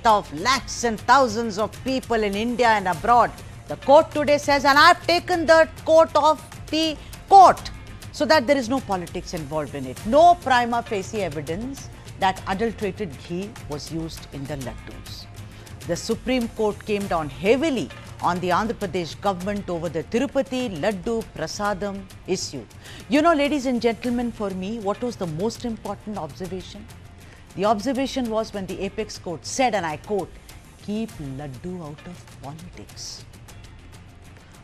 death of lakhs and thousands of people in India and abroad. The court today says, and I've taken the court off the court so that there is no politics involved in it. No prima facie evidence that adulterated ghee was used in the laddus. The Supreme Court came down heavily on the Andhra Pradesh government over the Tirupati Laddu Prasadam issue. You know, ladies and gentlemen, for me, what was the most important observation? The observation was when the apex court said, and I quote, "Keep Laddu out of politics."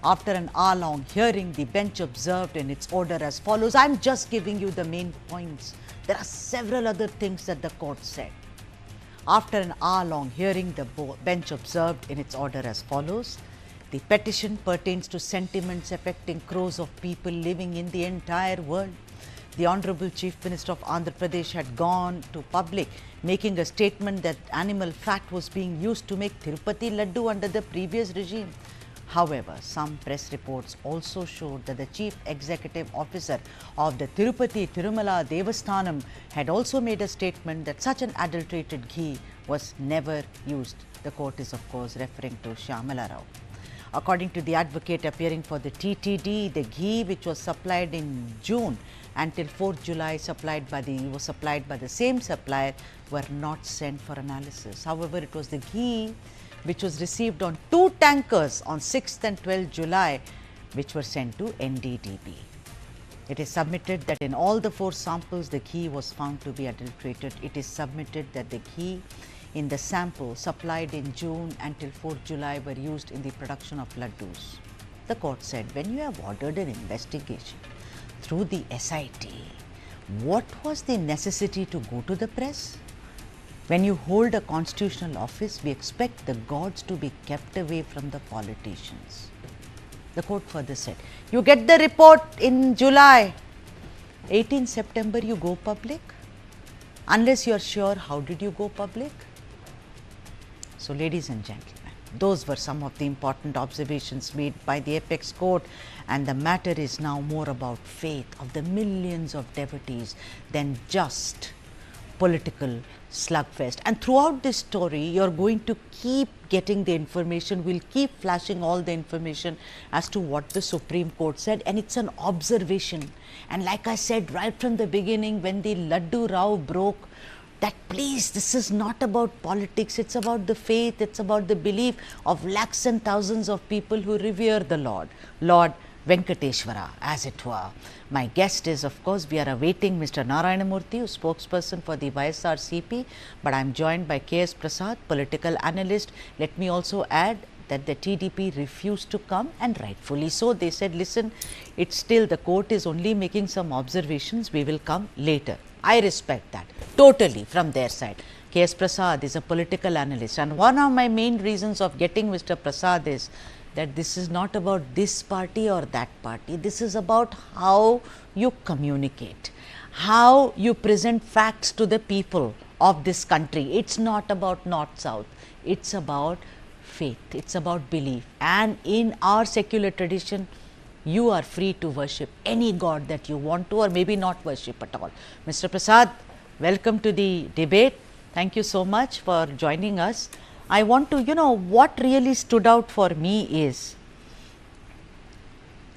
After an hour-long hearing, the bench observed in its order as follows. I'm just giving you the main points. There are several other things that the court said. After an hour-long hearing, the bench observed in its order as follows. The petition pertains to sentiments affecting crores of people living in the entire world. The Honorable Chief Minister of Andhra Pradesh had gone to public, making a statement that animal fat was being used to make Tirupati Laddu under the previous regime. However, some press reports also showed that the Chief Executive Officer of the Tirupati Tirumala Devasthanam had also made a statement that such an adulterated ghee was never used. The court is, of course, referring to Shyamala Rao. According to the advocate appearing for the TTD, the ghee which was supplied in June until 4th July was supplied by the same supplier were not sent for analysis. However, it was the ghee which was received on 2 tankers on 6th and 12th July, which were sent to NDDB. It is submitted that in all the 4 samples, the ghee was found to be adulterated. It is submitted that the ghee in the sample supplied in June until 4th July were used in the production of laddus. The court said, when you have ordered an investigation through the SIT, what was the necessity to go to the press? When you hold a constitutional office, we expect the gods to be kept away from the politicians. The court further said, you get the report in July, 18 September you go public. Unless you are sure, how did you go public? So, ladies and gentlemen, those were some of the important observations made by the apex court, and the matter is now more about faith of the millions of devotees than just political slugfest. And throughout this story, you're going to keep getting the information. We'll keep flashing all the information as to what the Supreme Court said, and it's an observation. And like I said right from the beginning, when the Laddu Rao broke, that please, this is not about politics, it's about the faith, it's about the belief of lakhs and thousands of people who revere the Lord Venkateshwara, as it were. My guest is, of course, we are awaiting Mr. Narayanamurthy, who's spokesperson for the YSRCP, but I am joined by K.S. Prasad, political analyst. Let me also add that the TDP refused to come, and rightfully so. They said, listen, it's still, the court is only making some observations, we will come later. I respect that totally from their side. K.S. Prasad is a political analyst, and one of my main reasons of getting Mr. Prasad is that this is not about this party or that party. This is about how you communicate, how you present facts to the people of this country. It's not about north-south. It's about faith. It's about belief. And in our secular tradition, you are free to worship any god that you want to, or maybe not worship at all. Mr. Prasad, welcome to the debate. Thank you so much for joining us. I want to, what really stood out for me is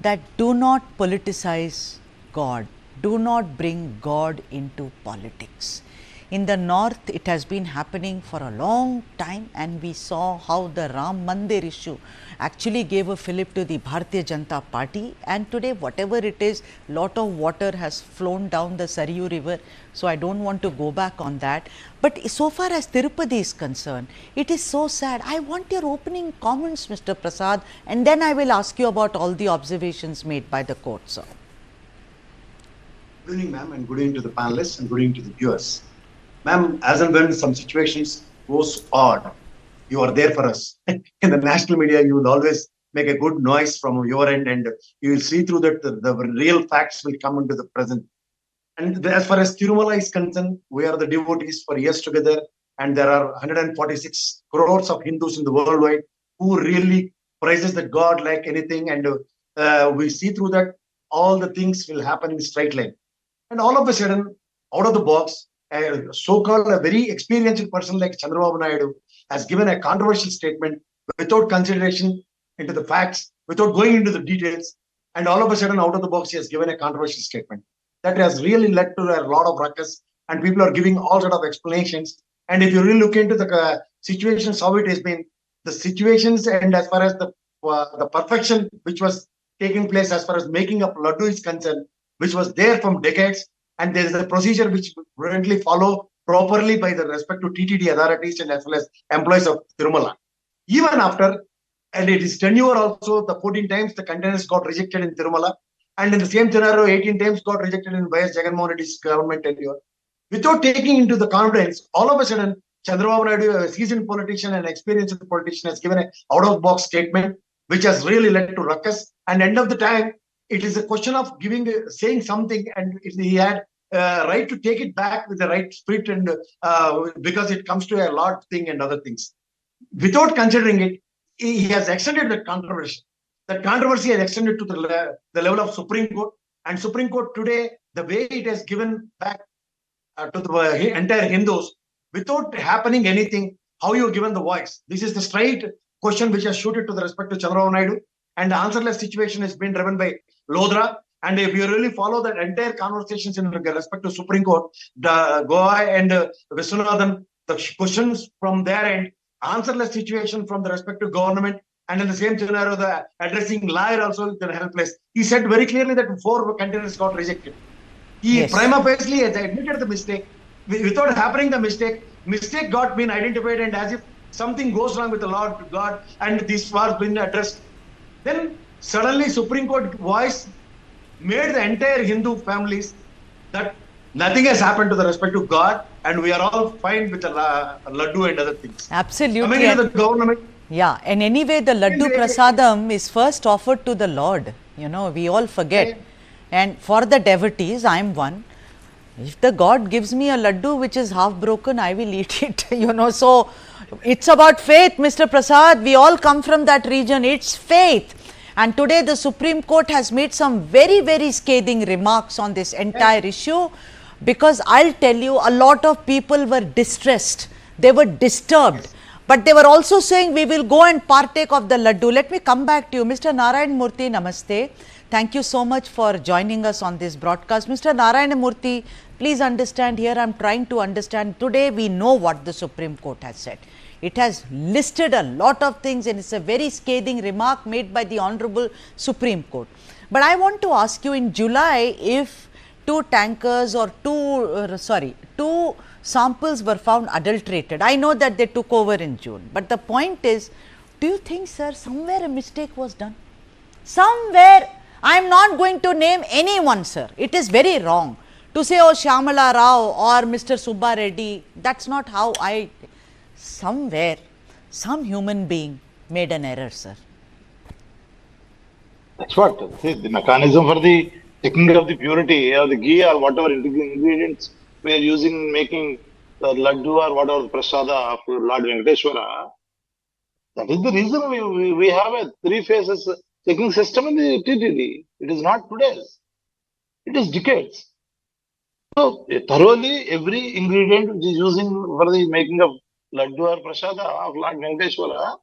that do not politicize God. Do not bring God into politics. In the north, it has been happening for a long time, and we saw how the Ram Mandir issue actually gave a fillip to the Bharatiya Janata Party, and today whatever it is, lot of water has flown down the Saryu river, so I don't want to go back on that. But so far as Tirupati is concerned, it is so sad. I want your opening comments, Mr. Prasad, and then I will ask you about all the observations made by the court, sir. Good evening, ma'am, and good evening to the panelists and good evening to the viewers. Ma'am, as and when some situations goes odd, you are there for us. In the national media, you will always make a good noise from your end, and you will see through that the real facts will come into the present. And as far as Tirumala is concerned, we are the devotees for years together, and there are 146 crores of Hindus in the worldwide who really praises that God like anything, and we see through that all the things will happen in straight line. And all of a sudden, out of the box, so-called a very experienced person like Chandrababu Naidu has given a controversial statement without consideration into the facts, without going into the details, and all of a sudden, out of the box, he has given a controversial statement. That has really led to a lot of ruckus, and people are giving all sort of explanations. And if you really look into the situations, how it has been, the situations, and as far as the perfection which was taking place as far as making up Laddu is concerned, which was there from decades, and there is a procedure which currently follow properly by the respect to TTD authorities and as well as employees of Tirumala. Even after, and it is tenure also, the 14 times the containers got rejected in Tirumala, and in the same scenario, 18 times got rejected in YS Jagannath Reddy's government tenure. Without taking into the confidence, all of a sudden, Chandrababu Naidu, a seasoned politician and experienced politician, has given an out-of-box statement, which has really led to ruckus. And end of the time, it is a question of saying something, and he had right to take it back with the right spirit, and because it comes to a lot thing and other things. Without considering it, he has extended that controversy. That controversy has extended to the level of Supreme Court. And Supreme Court today, the way it has given back to the entire Hindus, without happening anything, how you given the voice? This is the straight question which has shooted to the respect to Chandrababu Naidu. And the answerless situation has been driven by Lodra. And if you really follow that entire conversations in respect to Supreme Court, the Goa and Viswanathan, the questions from their end, answerless situation from the respective government, and in the same scenario, the addressing lawyer also is helpless. He said very clearly that 4 containers got rejected. He prima facie has admitted the mistake. Without happening the mistake got been identified, and as if something goes wrong with the Lord God, and this was been addressed. Then suddenly Supreme Court voice made the entire Hindu families that nothing has happened to the respect to God, and we are all fine with the Laddu and other things. Absolutely. Coming into the government. Yeah, and anyway, the Laddu Prasadam is first offered to the Lord. You know, we all forget. And for the devotees, I am one. If the God gives me a Laddu which is half broken, I will eat it. You know, so it's about faith, Mr. Prasad. We all come from that region. It's faith. And today the Supreme Court has made some very, very scathing remarks on this entire issue, because I'll tell you, a lot of people were distressed. They were disturbed. But they were also saying, we will go and partake of the Laddu. Let me come back to you. Mr. Narayan Murthy, namaste. Thank you so much for joining us on this broadcast. Mr. Narayan Murthy, please understand here, I'm trying to understand. Today we know what the Supreme Court has said. It has listed a lot of things, and it's a very scathing remark made by the Honorable Supreme Court. But I want to ask you, in July, if 2 tankers or 2 samples were found adulterated. I know that they took over in June. But the point is, do you think, sir, somewhere a mistake was done? Somewhere, I am not going to name anyone, sir. It is very wrong to say, oh, Shyamala Rao or Mr. Subba Reddy. That's not how I... Somewhere, some human being made an error, sir. That's what. See, the mechanism for the checking of the purity or the ghee or whatever ingredients we are using making the laddu or whatever prasada of Lord Venkateshwara. That is the reason we have a 3 phases checking system in the TTD. It is not today's. It is decades. So thoroughly every ingredient which is using for the making of laddu or prasada of Lord Venkateshwara,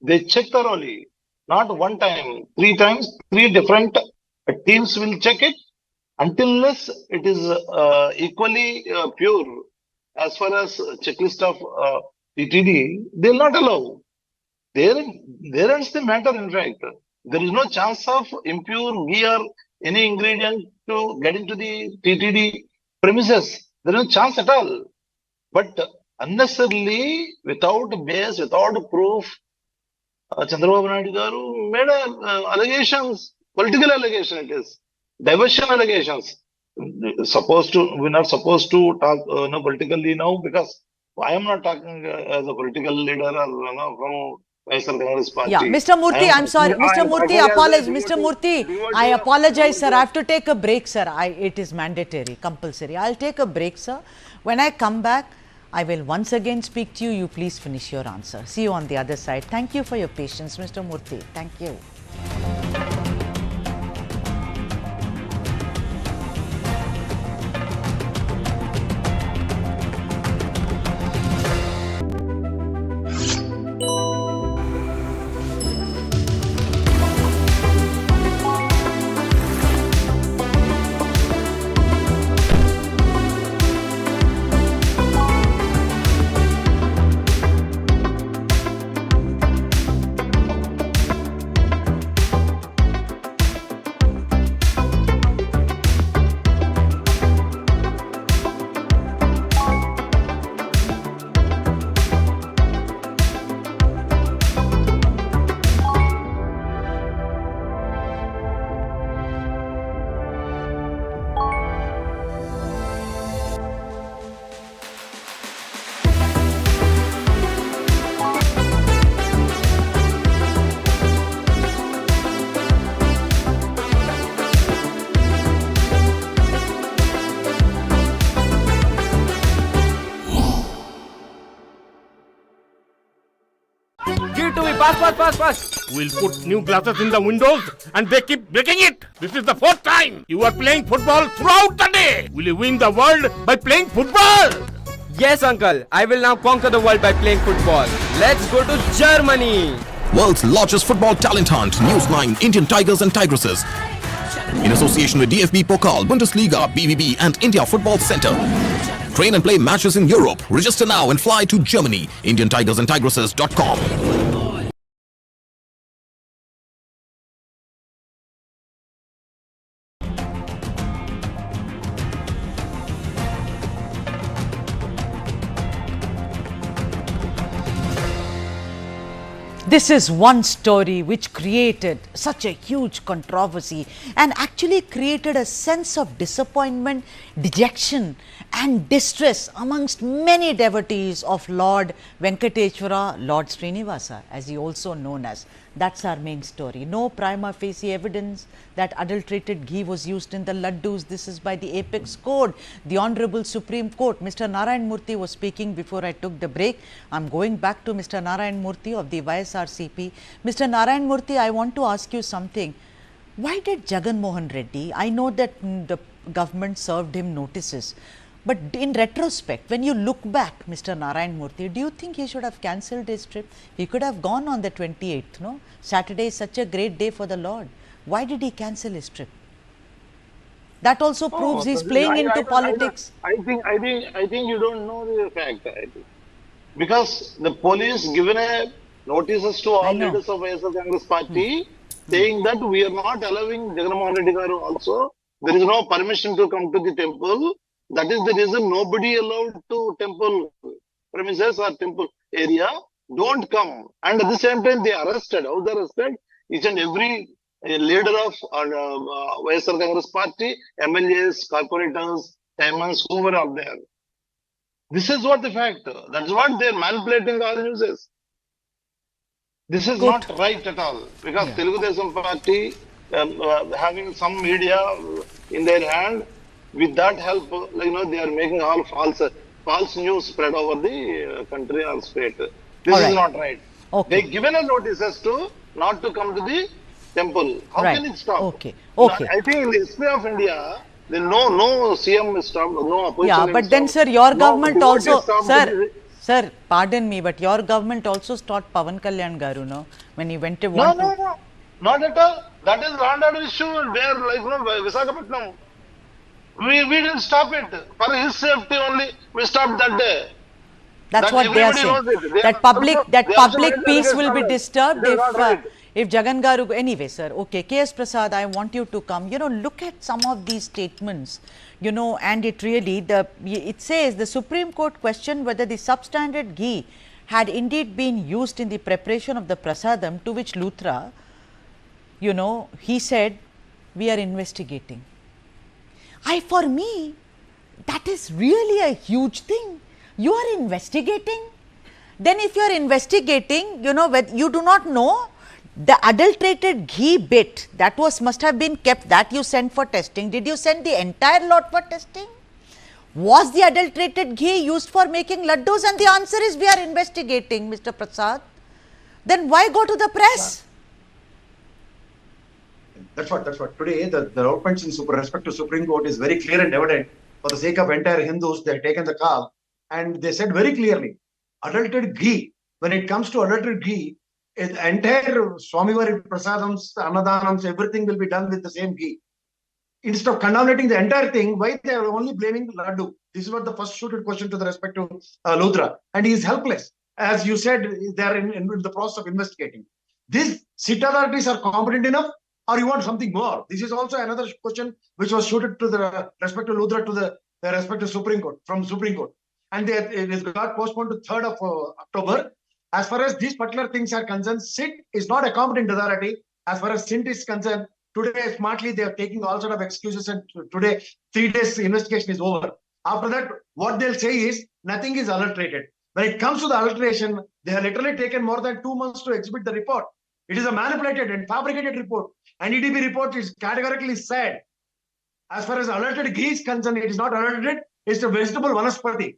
they check thoroughly. Not one time, 3 times, 3 different teams will check it until it is equally pure. As far as checklist of TTD, they will not allow. There ends the matter, in fact. There is no chance of impure ghee or any ingredient to get into the TTD premises. There is no chance at all. But unnecessarily, without base, without proof, Chandrababu Naidu garu made allegations, political allegation it is, diversion allegations. We're not supposed to talk politically now, because I am not talking as a political leader or from Congress party. Yeah, Mr. Murthy, I'm sorry. Mr. Murthy, apologize. Mr. Murthy, I apologize, sir. I have to take a break, sir. It is mandatory, compulsory. I'll take a break, sir. When I come back, I will once again speak to you. You please finish your answer. See you on the other side. Thank you for your patience, Mr. Murthy. Thank you. Give it to me, fast. We'll put new glasses in the windows and they keep breaking it. This is the fourth time. You are playing football throughout the day. Will you win the world by playing football? Yes, uncle. I will now conquer the world by playing football. Let's go to Germany. World's largest football talent hunt, News9 Indian Tigers and Tigresses. In association with DFB Pokal, Bundesliga, BVB and India Football Center. Train and play matches in Europe. Register now and fly to Germany. IndianTigersandTigresses.com. This is one story which created such a huge controversy and actually created a sense of disappointment, dejection and distress amongst many devotees of Lord Venkateshwara, Lord Srinivasa, as he also known as. That's our main story. No prima facie evidence that adulterated ghee was used in the laddus. This is by the apex court. The Honorable Supreme Court, Mr. Narayan Murthy was speaking before I took the break. I'm going back to Mr. Narayan Murthy of the YSRCP. Mr. Narayan Murthy, I want to ask you something. Why did Jagan Mohan Reddy, I know that the government served him notices, but in retrospect, when you look back, Mr. Narayan Murthy, do you think he should have cancelled his trip? He could have gone on the 28th, no? Saturday is such a great day for the Lord. Why did he cancel his trip? That also proves he's playing into politics. I think you don't know the fact. I think. Because the police given a notices to all leaders of YSR Congress party saying that we are not allowing Jagan Mohan Reddy Garu also. There is no permission to come to the temple. That is the reason nobody allowed to temple premises or temple area. Don't come. And at the same time, they arrested. How they arrested? Each and every leader of YSR Congress party, MLAs, corporators, chairmans, who were out there. This is what the fact. That's what they're manipulating all newses. This is not right at all. Because Telugu Desam party having some media in their hand, with that help, they are making all false news spread over the country or state. This is not right. They given a notices to not to come to the temple. How can it stop? I think in the history of India, there no CM stopped, no opposition. Yeah, but then, sir, your government also, sir, pardon me, but your government also stopped Pawan Kalyan Garu, no? When he went to No, not at all. That is land order issue where, Visakhapatnam. We didn't stop it. For his safety only, we stopped that day. That's what they are saying. That public peace will be disturbed if Jagan Garu. Anyway, sir, okay, K.S. Prasad, I want you to come. Look at some of these statements, and it really, it says the Supreme Court questioned whether the substandard ghee had indeed been used in the preparation of the prasadam, to which Luthra, he said, we are investigating. For me, that is really a huge thing. You are investigating. Then if you are investigating, you do not know the adulterated ghee bit that must have been kept, that you sent for testing. Did you send the entire lot for testing? Was the adulterated ghee used for making laddus? And the answer is we are investigating, Mr. Prasad. Then why go to the press? That's what. Today, the developments in respect to Supreme Court is very clear and evident. For the sake of entire Hindus, they have taken the call and they said very clearly, adulterated ghee, when it comes to adulterated ghee, the entire Swamivari Prasadams, Annadanams, everything will be done with the same ghee. Instead of condemnating the entire thing, why they are only blaming Laddu? This is what the first suited question to the respect to Luthra. And he is helpless. As you said, they are in the process of investigating. These sit authorities are competent enough, or you want something more? This is also another question which was suited to the respect to Luthra to the respect to Supreme Court, from Supreme Court. And it got postponed to 3rd of October. As far as these particular things are concerned, SIT is not a competent authority. As far as SIT is concerned, today smartly they are taking all sort of excuses, and today 3 days investigation is over. After that, what they'll say is nothing is adulterated. When it comes to the adulteration, they have literally taken more than 2 months to exhibit the report. It is a manipulated and fabricated report. NEDB report is categorically said. As far as adulterated ghee is concerned, it is not adulterated. It's a vegetable vanaspati.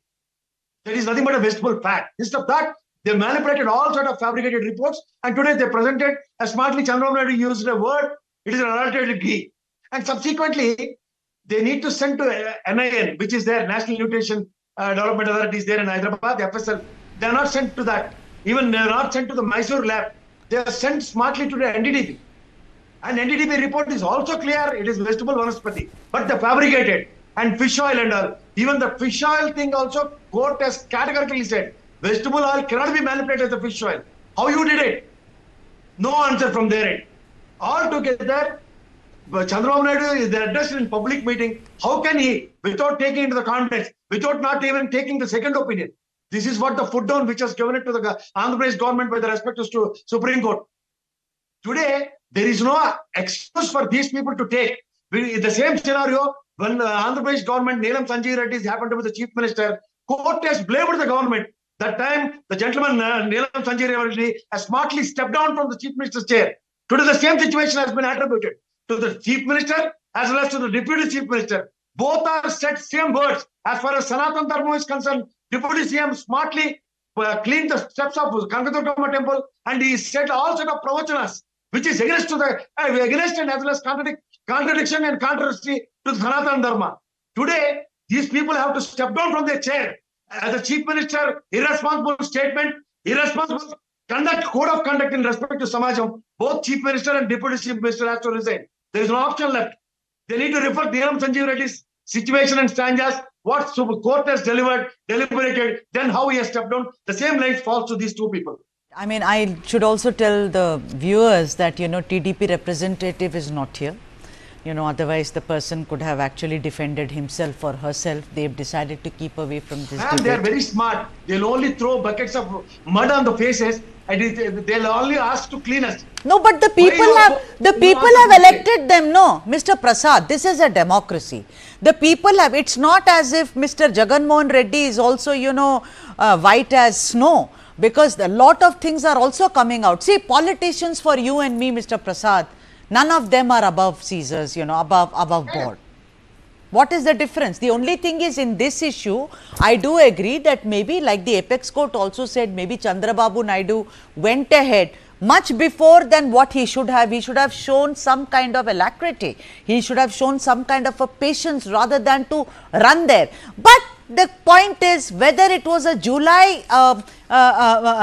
That is nothing but a vegetable fat. Instead of that, They manipulated all sort of fabricated reports, and today they presented as smartly. Chandrababu Naidu used a word, it is an adulterated ghee. And subsequently, they need to send to NIN, which is their National Nutrition Development Authorities there in Hyderabad, the FSL. They are not sent to that. Even they are not sent to the Mysore lab. They are sent smartly to the NDDP. And NDDP report is also clear, it is vegetable vanaspati, but the fabricated and fish oil and all. Even the fish oil thing also, court has categorically said, vegetable oil cannot be manipulated as a fish oil. How you did it? No answer from their end. Altogether, Chandrababu Naidu is addressed in public meeting. How can he, without taking into the context, without not even taking the second opinion? This is what the foot down which was given it to the Andhra Pradesh government by the respect to Supreme Court. Today, there is no excuse for these people to take. In the same scenario, when the Andhra Pradesh government, Neelam Sanjeev Reddy happened to be the chief minister, court has blamed the government. That time, the gentleman Neelam Sanjeev Reddy has smartly stepped down from the chief minister's chair. Today, the same situation has been attributed to the chief minister as well as to the deputy chief minister. Both are said same words. As far as Sanatan Dharma is concerned, Deputy CM smartly cleaned the steps of Kanakadurgamma temple, and he said all sort of pravachanas, which is against to the against and as well as contradiction and controversy to the Sanatan Dharma. Today, these people have to step down from their chair. As a chief minister, irresponsible statement, irresponsible conduct, code of conduct in respect to Samajam, both chief minister and deputy chief minister have to resign. There is no option left. They need to refer Neelam Sanjeev Reddy's situation and stanzas, what court has deliberated, then how he has stepped down. The same line falls to these two people. I mean, I should also tell the viewers that, TDP representative is not here. Otherwise the person could have actually defended himself or herself. They've decided to keep away from this debate. They are very smart. They'll only throw buckets of mud on the faces, and they'll only ask to clean us. No, but the people have elected them. No, Mr. Prasad, this is a democracy. The people have, it's not as if Mr. Jagan Mohan Reddy is also, white as snow, because a lot of things are also coming out. See, politicians for you and me, Mr. Prasad, none of them are above Caesars, above board. What is the difference? The only thing is, in this issue, I do agree that maybe, like the apex court also said, maybe Chandrababu Naidu went ahead much before than what he should have. He should have shown some kind of alacrity. He should have shown some kind of a patience rather than to run there. But the point is, whether it was a July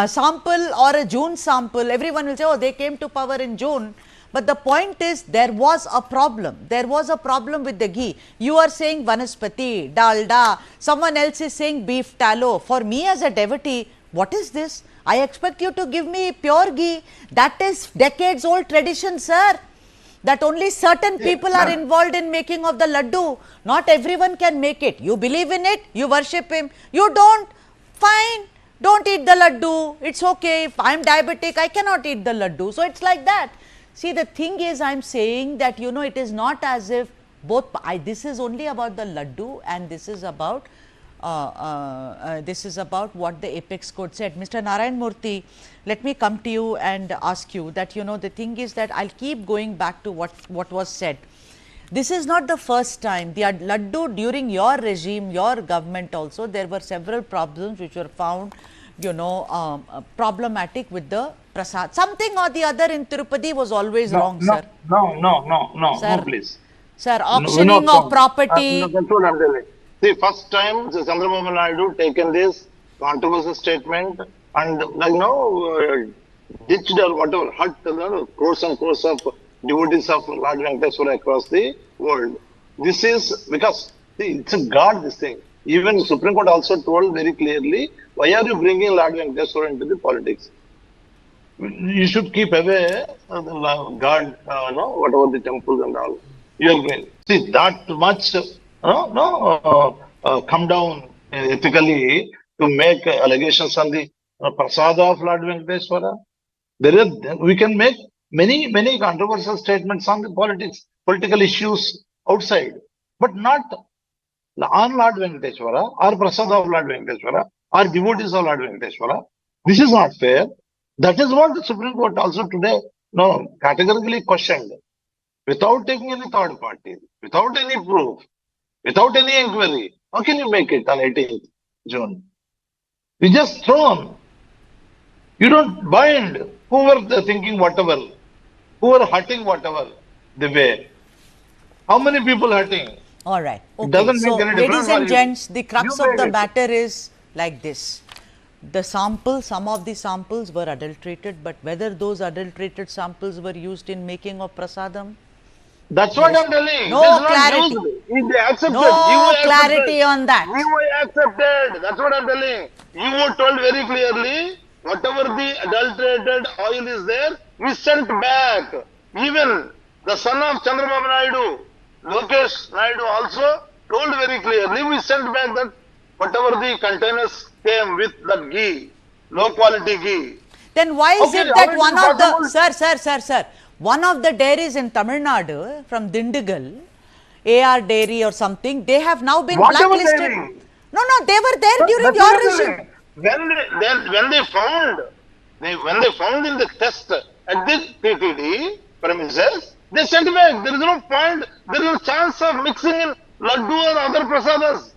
sample or a June sample, everyone will say, oh, they came to power in June. But the point is, there was a problem. There was a problem with the ghee. You are saying vanaspati, dalda, someone else is saying beef tallow. For me as a devotee, what is this? I expect you to give me pure ghee. That is decades old tradition, sir. That only certain people are involved in making of the laddu. Not everyone can make it. You believe in it, you worship him. You don't, fine. Don't eat the laddu. It's okay. If I am diabetic, I cannot eat the laddu. So it's like that. See, the thing is, I am saying that, it is not as if both, this is only about the laddu, and this is about what the apex court said. Mr. Narayan Murthy, let me come to you and ask you that, the thing is that I'll keep going back to what was said. This is not the first time. The laddu during your regime, your government also, there were several problems which were found, problematic with the Prasad. Something or the other in Tirupati was always wrong, sir. No, please. Sir, auctioning of property. That's what I'm telling. See, first time Chandrababu Naidu taken this controversial statement and ditched or whatever, hurt crores and crores of devotees of Lord Venkateswara across the world. This is because, see, it's a God, this thing. Even Supreme Court also told very clearly, why are you bringing Lord Venkateswara into the politics? You should keep away God, whatever the temples and all. You are going. See, that much, come down ethically to make allegations on the prasada of Lord Venkateswara. We can make many controversial statements on the political issues outside, but not on Lord Venkateswara or prasada of Lord Venkateswara or devotees of Lord Venkateswara. This is not fair. That is what the Supreme Court also today categorically questioned. Without taking any third party, without any proof, without any inquiry, how can you make it on 18th June? We just thrown. You don't bind whoever thinking whatever, who are hurting whatever they wear. How many people hurting? All right. Okay. doesn't make So, any ladies difference and for you. gents, the crux You of made the it. matter is like this. The sample, some of the samples were adulterated, but whether those adulterated samples were used in making of prasadam, That's what I'm telling. No It is not clarity. used. If they accepted, No you clarity on that. You accepted. That's what I'm telling. You were told very clearly, whatever the adulterated oil is there, we sent back. Even the son of Chandrababu Naidu, Lokesh Naidu also told very clearly, we sent back that whatever the containers came with that ghee, low quality ghee. Then why is Okay, it that how one is it of the possible? sir, one of the dairies in Tamil Nadu from Dindigal, AR Dairy or something, they have now been Whatever blacklisted. dairy. No, they were there during That's your what I'm regime. telling. When they found in the test at the TTD premises, they sent back. There is no point. There is no chance of mixing in laddu or other prasadas.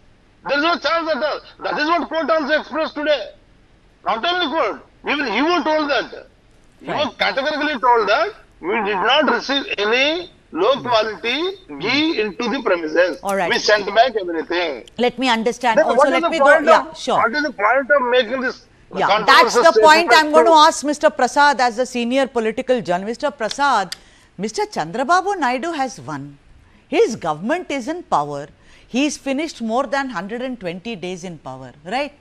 There is no chance at all. That is what court also expressed today. Not only court, even you were told that. You were categorically told that we did not receive any low quality ghee into the premises. All right. We sent back everything. Let me understand. Then Also, what is let the me go. point Yeah, of- sure. What is the point of making this? Yeah, that's the point I'm going to ask Mr. Prasad as a senior political journalist. Mr. Prasad, Mr. Chandrababu Naidu has won. His government is in power. He's finished more than 120 days in power, right?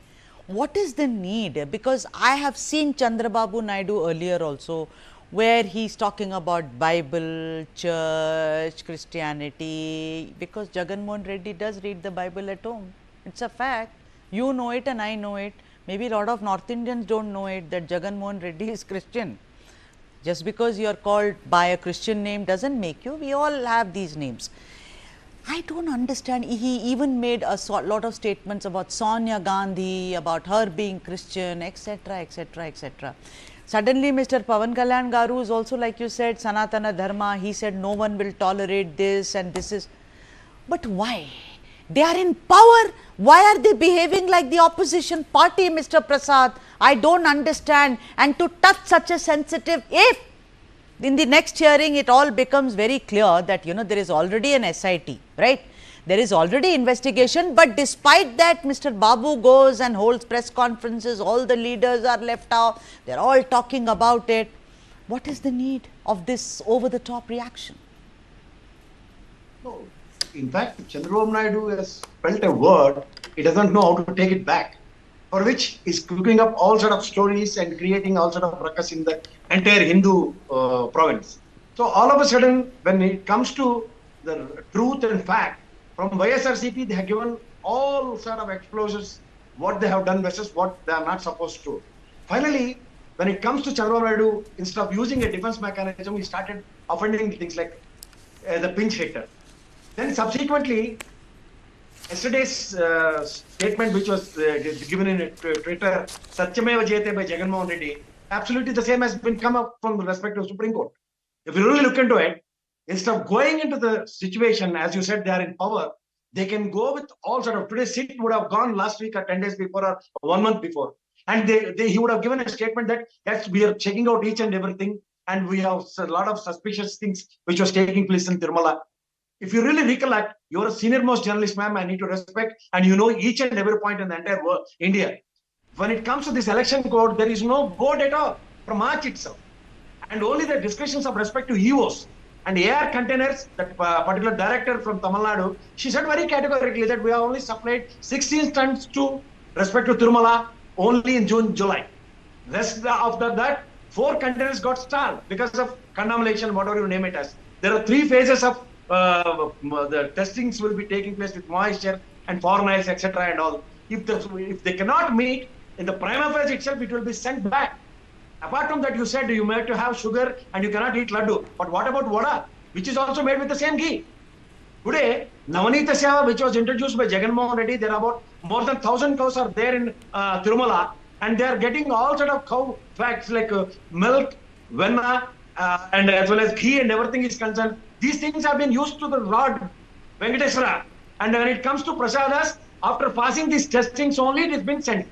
What is the need? Because I have seen Chandrababu Naidu earlier also, where he's talking about Bible, church, Christianity, because Jagan Mohan Reddy does read the Bible at home. It's a fact. You know it and I know it. Maybe a lot of North Indians don't know it, that Jagan Mohan Reddy is Christian. Just because you are called by a Christian name doesn't make you. We all have these names. I don't understand. He even made a lot of statements about Sonia Gandhi, about her being Christian, etc., etc., etc. Suddenly, Mr. Pawan Kalyan Garu is also, like you said, Sanatana Dharma. He said no one will tolerate this and this is. But why? They are in power. Why are they behaving like the opposition party, Mr. Prasad? I don't understand. And to touch such a sensitive, if in the next hearing it all becomes very clear that, you know, there is already an SIT, right? There is already investigation, but despite that, Mr. Babu goes and holds press conferences, all the leaders are left out, they are all talking about it. What is the need of this over-the-top reaction? No. In fact, Chandrababu Naidu has felt a word, he doesn't know how to take it back, for which he's cooking up all sort of stories and creating all sort of ruckus in the entire Hindu province. So all of a sudden, when it comes to the truth and fact, from YSRCP, they have given all sort of explosives, what they have done versus what they are not supposed to. Finally, when it comes to Chandrababu Naidu, instead of using a defense mechanism, he started offending things like the pinch hitter. Then subsequently, yesterday's statement, which was given in Twitter, Satyameva Jayate by Jagan Mohan Reddy, absolutely the same has been come up from the respective Supreme Court. If you really look into it, instead of going into the situation, as you said, they are in power, they can go with all sort of, today's sit would have gone last week or 10 days before or 1 month before. And he would have given a statement that, yes, we are checking out each and everything, and we have a lot of suspicious things which was taking place in Tirumala. If you really recollect, you're a senior most journalist, ma'am, I need to respect, and you know each and every point in the entire world, India. When it comes to this election code, there is no board at all from March itself. And only the discussions of respect to EOs and air containers, that particular director from Tamil Nadu, she said very categorically that we have only supplied 16 tons to respect to Tirumala only in June, July. Rest after that, 4 containers got stalled because of contamination, whatever you name it as. There are 3 phases of the testings will be taking place with moisture and foreign ice, etc. and all. If they cannot meet in the prima facie itself, it will be sent back. Apart from that, you said you may have to have sugar and you cannot eat laddu. But what about vada, which is also made with the same ghee? Today, Navanita Seva, which was introduced by Jagan Mohan Reddy, there are about more than 1,000 cows are there in Tirumala, and they are getting all sort of cow facts like milk, venna, and as well as ghee and everything is concerned. These things have been used to the Lord Venkateswara. And when it comes to prasadas, after passing these testings only, it has been sent.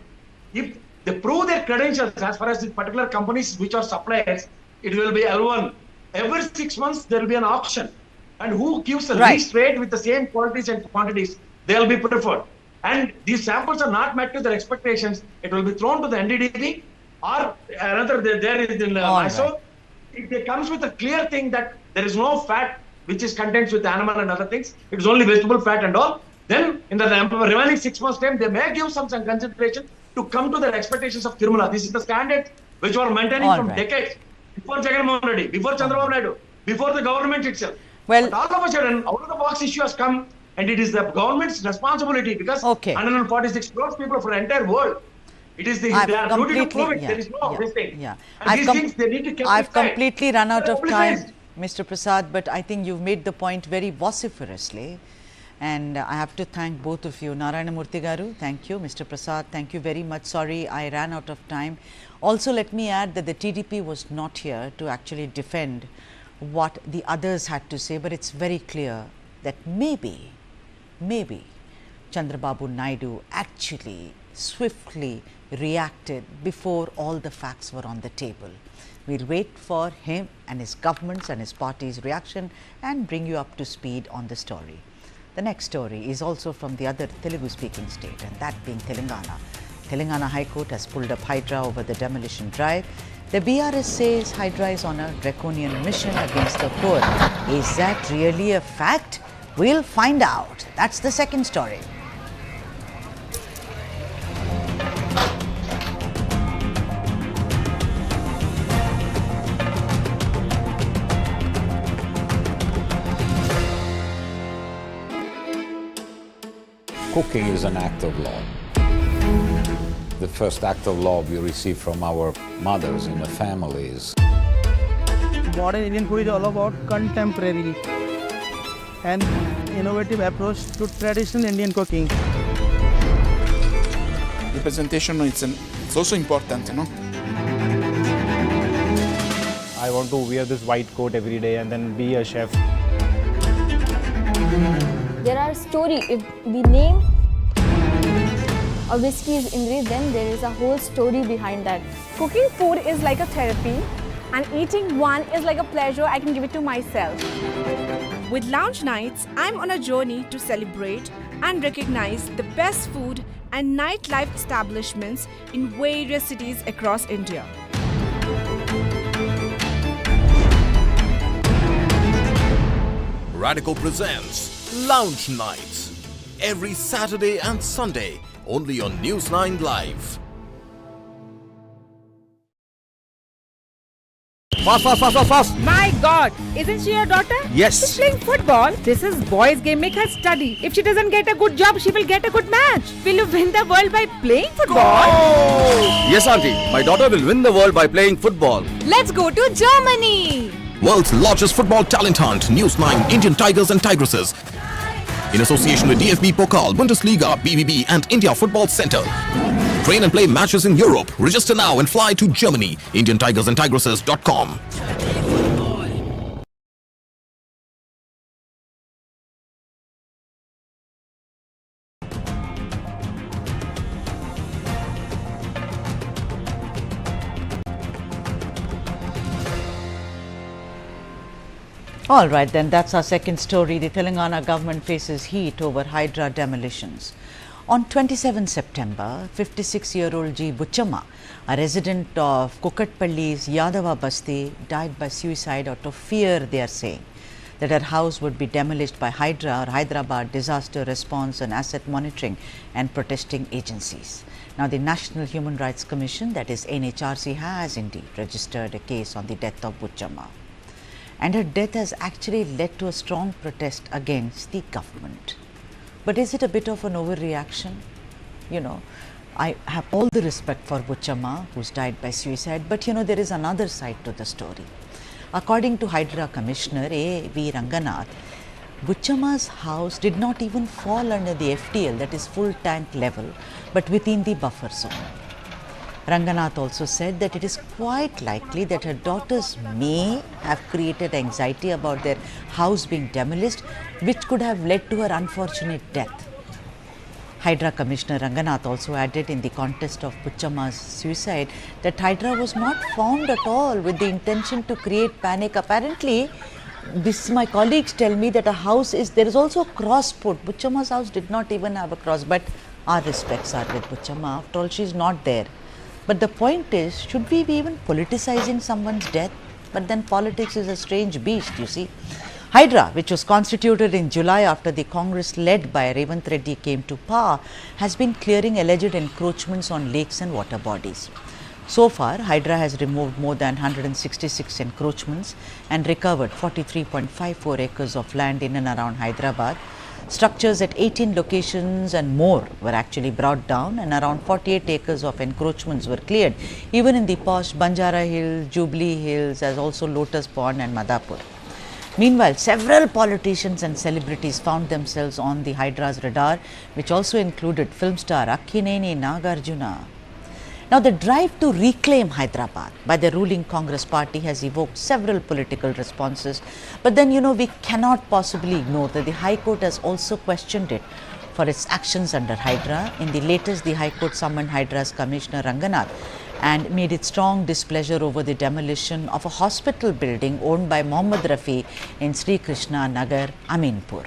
If They prove their credentials as far as the particular companies which are suppliers. It will be L1. Every 6 months there will be an auction, and who gives the least rate with the same qualities and quantities, they will be preferred. And these samples are not met to their expectations. It will be thrown to the NDDB or another. There is in MISO. It comes with a clear thing that there is no fat which is contains with animal and other things. It is only vegetable fat and all. Then in the remaining 6 months time, they may give some consideration to come to their expectations of Tirumala. This is the standard which were maintaining from decades. Before Jagannath Reddy, before Chandrababu Naidu, before the government itself. Well, but all of a sudden, out of the box issue has come, and it is the government's responsibility because 146 crores people for the entire world. It is they are duty to prove it. There is no this thing. And these things they need to keep I've completely run out of time, Mr. Prasad, but I think you've made the point very vociferously. And I have to thank both of you. Narayana Murthy Garu, thank you. Mr. Prasad, thank you very much. Sorry, I ran out of time. Also, let me add that the TDP was not here to actually defend what the others had to say, but it's very clear that maybe Chandrababu Naidu actually swiftly reacted before all the facts were on the table. We'll wait for him and his government's and his party's reaction and bring you up to speed on the story. The next story is also from the other Telugu-speaking state, and that being Telangana. Telangana High Court has pulled up Hydra over the demolition drive. The BRS says Hydra is on a draconian mission against the poor. Is that really a fact? We'll find out. That's the second story. Cooking is an act of love. The first act of love we receive from our mothers in the families. Modern Indian food is all about contemporary and innovative approach to traditional Indian cooking. The presentation it's also important, you know. I want to wear this white coat every day and then be a chef. There are stories. If we name a whiskey's ingredient, then there is a whole story behind that. Cooking food is like a therapy, and eating one is like a pleasure I can give it to myself. With Lounge Nights, I'm on a journey to celebrate and recognize the best food and nightlife establishments in various cities across India. Radico presents Lounge Nights every Saturday and Sunday only on News9 Live. Fast! My God! Isn't she your daughter? Yes. She's playing football. This is boys' game. Make her study. If she doesn't get a good job, she will get a good match. Will you win the world by playing football? Yes, auntie. My daughter will win the world by playing football. Let's go to Germany. World's largest football talent hunt, News9 Indian Tigers and Tigresses. In association with DFB Pokal, Bundesliga, BVB and India Football Center. Train and play matches in Europe. Register now and fly to Germany. IndianTigersandTigresses.com. All right, then that's our second story. The Telangana government faces heat over Hydra demolitions. On 27 September, 56-year-old G. Buchamma, a resident of Kukatpalli's Yadava Basti, died by suicide out of fear, they are saying, that her house would be demolished by Hydra or Hyderabad Disaster Response and Asset Monitoring and Protesting Agencies. Now, the National Human Rights Commission, that is NHRC, has indeed registered a case on the death of Buchamma. And her death has actually led to a strong protest against the government. But is it a bit of an overreaction? You know, I have all the respect for Buchamma, who's died by suicide, but you know, there is another side to the story. According to Hydra Commissioner A.V. Ranganath, Buchamma's house did not even fall under the FTL, that is full tank level, but within the buffer zone. Ranganath also said that it is quite likely that her daughters may have created anxiety about their house being demolished, which could have led to her unfortunate death. Hydra Commissioner Ranganath also added in the context of Puchama's suicide that Hydra was not formed at all with the intention to create panic. Apparently, my colleagues tell me that there is also a cross put. Puchama's house did not even have a cross, but our respects are with Puchama. After all, she is not there. But the point is, should we be even politicizing someone's death? But then politics is a strange beast, you see. Hydra, which was constituted in July after the Congress led by Revanth Reddy came to power, has been clearing alleged encroachments on lakes and water bodies. So far, Hydra has removed more than 166 encroachments and recovered 43.54 acres of land in and around Hyderabad. Structures at 18 locations and more were actually brought down, and around 48 acres of encroachments were cleared, even in the posh Banjara Hills, Jubilee Hills, as also Lotus Pond and Madhapur. Meanwhile, several politicians and celebrities found themselves on the Hydra's radar, which also included film star Akkineni Nagarjuna. Now, the drive to reclaim Hyderabad by the ruling Congress party has evoked several political responses. But then, we cannot possibly ignore that the High Court has also questioned it for its actions under Hydra. In the latest, the High Court summoned Hydra's Commissioner Ranganath and made its strong displeasure over the demolition of a hospital building owned by Mohammad Rafi in Sri Krishna Nagar, Aminpur.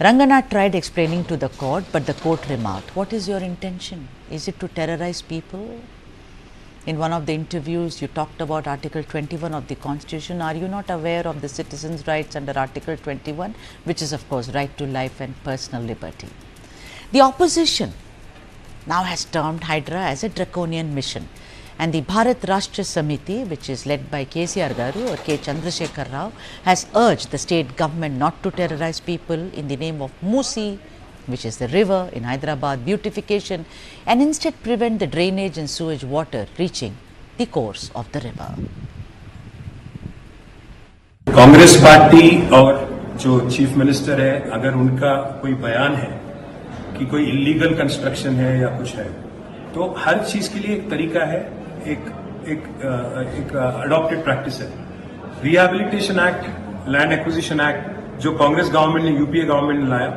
Ranganath tried explaining to the court, but the court remarked, "What is your intention? Is it to terrorize people?" In one of the interviews, you talked about Article 21 of the Constitution. Are you not aware of the citizens' rights under Article 21, which is, of course, right to life and personal liberty? The opposition now has termed Hydra as a draconian mission, and the Bharat Rashtra Samiti, which is led by KCR Garu or K. Chandrasekhar Rao, has urged the state government not to terrorize people in the name of Musi, which is the river in Hyderabad, beautification, and instead prevent the drainage and sewage water reaching the course of the river. Congress party और जो chief minister है, अगर उनका कोई बयान है कि कोई इलीगल कंस्ट्रक्शन है या कुछ है, तो हर चीज के लिए एक तरीका है, एक अडॉप्टेड प्रैक्टिस है। Rehabilitation act, land acquisition act जो कांग्रेस गवर्नमेंट ने, यूपीए गवर्नमेंट ने लाया,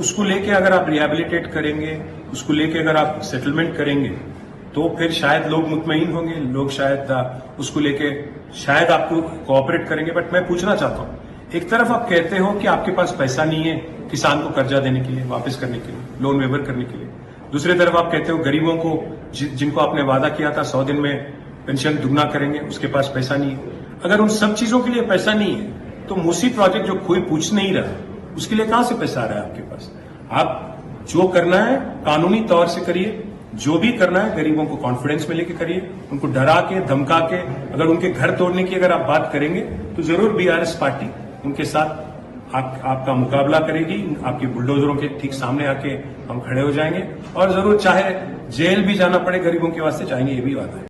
उसको लेके अगर आप रिहैबिलिटेट करेंगे, उसको लेके अगर आप सेटलमेंट करेंगे, तो फिर शायद लोग मुतमईन होंगे, लोग शायद उसको लेके शायद आपको कोऑपरेट करेंगे। बट मैं पूछना चाहता हूं, एक तरफ आप कहते हो कि आपके पास पैसा नहीं है किसान को कर्जा देने के लिए, वापस करने के लिए, लोन वेवर करने के लिए, दूसरी तरफ आप कहते हो गरीबों को जिनको आपने वादा किया था 100 दिन में पेंशन दुगना करेंगे, उसके पास पैसा नहीं है। अगर उन सब चीजों के लिए पैसा नहीं है, तो मूसी प्रोजेक्ट जो कोई पूछ नहीं रहा, उसके लिए कहां से पैसा आ रहा है आपके पास? आप जो करना है कानूनी तौर से करिए, जो भी करना है गरीबों को कॉन्फिडेंस में लेके करिए, उनको डरा के धमका के अगर उनके घर तोड़ने की अगर आप बात करेंगे, तो जरूर बीआरएस पार्टी उनके साथ आपका मुकाबला करेगी, आपके बुलडोजरों के ठीक सामने आके हम खड़े हो जाएंगे, और जरूर चाहे जेल भी जाना पड़े गरीबों के वास्ते जाएंगे, ये भी वादा है।